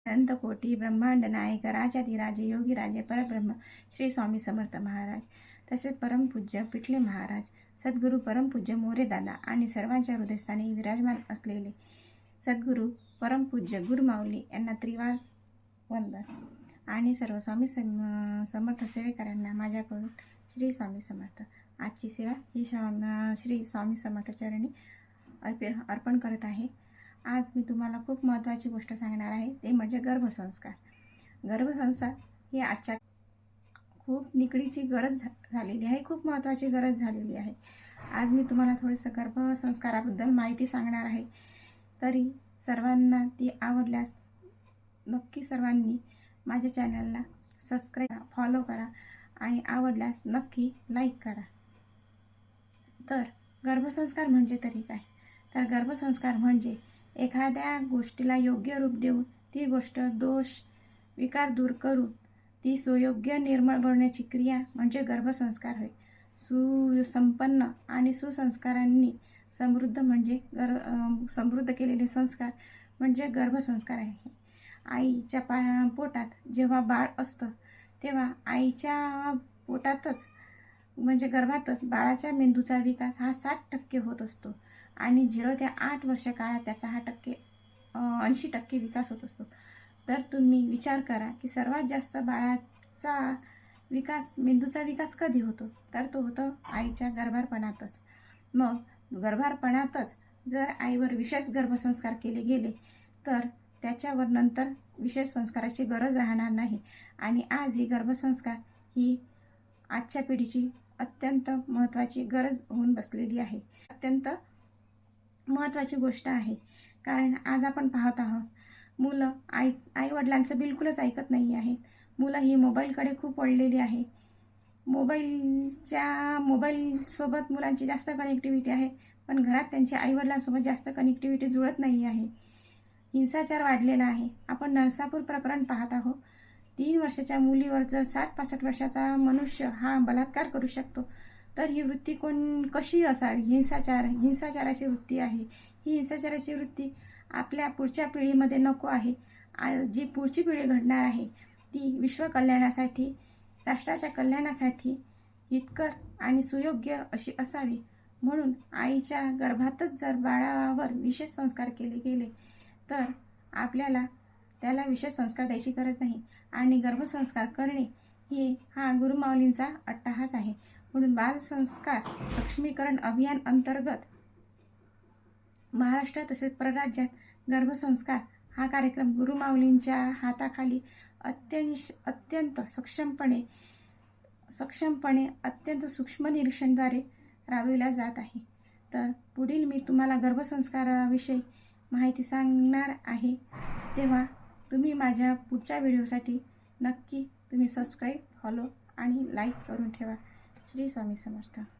अनंतकोटी ब्रह्मांड नायक राजाधिराजे योगीराजे परब्रह्म श्री स्वामी समर्थ महाराज, तसेच परमपूज्य पिठले महाराज, सद्गुरू परमपूज्य मोरेदादा आणि सर्वांच्या हृदयस्थानी विराजमान असलेले सद्गुरू परमपूज्य गुरुमाऊली यांना त्रिवार वंदन आणि सर्व स्वामी समर्थ सेवेकरांना माझ्याकडून श्री स्वामी समर्थ। आजची सेवा ही श्री स्वामी समर्थ चरणी अर्पण करत आहे। आज मी तुम्हाला खूप महत्त्वाची गोष्ट सांगणार आहे, ते म्हणजे गर्भसंस्कार। गर्भसंस्कार ही आजच्या खूप निकडीची गरज झालेली आहे, खूप महत्त्वाची गरज झालेली आहे। आज मी तुम्हाला थोडंसं गर्भसंस्काराबद्दल माहिती सांगणार आहे। तरी सर्वांना ती आवडल्यास नक्की सर्वांनी माझ्या चॅनलला सबस्क्राईब करा, फॉलो करा आणि आवडल्यास नक्की लाईक करा। तर गर्भसंस्कार म्हणजे तरी काय? तर गर्भसंस्कार म्हणजे एखाद्या गोष्टीला योग्य रूप देऊन ती गोष्ट दोष विकार दूर करून ती सुयोग्य निर्मळ बनवण्याची क्रिया म्हणजे गर्भसंस्कार होय। सुसंपन्न आणि सुसंस्कारांनी समृद्ध म्हणजे समृद्ध केलेले संस्कार म्हणजे गर्भसंस्कार आहे। आईच्या पोटात जेव्हा बाळ असतं तेव्हा आईच्या पोटातच म्हणजे गर्भातच बाळाच्या मेंदूचा विकास हा 60% होत असतो आणि 0 ते 8 वर्ष काळात त्याचा 80% विकास होत असतो। तर तुम्ही विचार करा की सर्वात जास्त बाळाचा विकास मेंदूचा विकास कधी होतो? तर तो होतो आईच्या गर्भारपणातच। मग गर्भारपणातच जर आईवर विशेष गर्भसंस्कार केले गेले तर त्याच्यावर नंतर विशेष संस्काराची गरज राहणार नाही। आणि आज ही गर्भसंस्कार ही आजच्या पिढीची अत्यंत महत्त्वाची गरज होऊन बसलेली आहे, अत्यंत महत्त्वाची गोष्ट आहे। कारण आज आपण पाहत आहोत मुलं आई-वडिलांचं बिलकुलच ऐकत नाही आहेत। मुलं ही मोबाईलकडे खूप वळलेली आहे। मोबाईलसोबत मुलांची जास्त कनेक्टिव्हिटी आहे, पण घरात त्यांच्या आईवडिलांसोबत जास्त कनेक्टिव्हिटी जुळत नाही आहे। हिंसाचार वाढलेला आहे। आपण नरसापूर प्रकरण पाहत आहोत। 3 वर्षाच्या मुलीवर जर 60-65 वर्षाचा मनुष्य हा बलात्कार करू शकतो तर ही वृत्ती कशी असावी? हिंसाचाराची वृत्ती आहे। ही हिंसाचाराची वृत्ती आपल्या पुढच्या पिढीमध्ये नको आहे। जी पुढची पिढी घडणार आहे ती विश्वकल्याणासाठी, राष्ट्राच्या कल्याणासाठी हितकर आणि सुयोग्य अशी असावी। म्हणून आईच्या गर्भातच जर बाळावर विशेष संस्कार केले गेले तर आपल्याला त्याला विशेष संस्कार द्यायची गरज नाही आणि गर्भसंस्कार करणे हा गुरुमाऊलींचा अट्टहास आहे। म्हणून बालसंस्कार सक्षमीकरण अभियान अंतर्गत महाराष्ट्र तसेच परराज्यात गर्भसंस्कार हा कार्यक्रम गुरुमाऊलींच्या हाताखाली अत्यंत सक्षमपणे अत्यंत सूक्ष्म निरीक्षणाद्वारे राबविला जात आहे। तर पुढील मी तुम्हाला गर्भसंस्काराविषयी माहिती सांगणार आहे, तेव्हा तुम्ही माझ्या पुढच्या व्हिडिओसाठी नक्की तुम्ही सबस्क्राईब, फॉलो आणि लाईक करून ठेवा। श्री स्वामी समर्थ।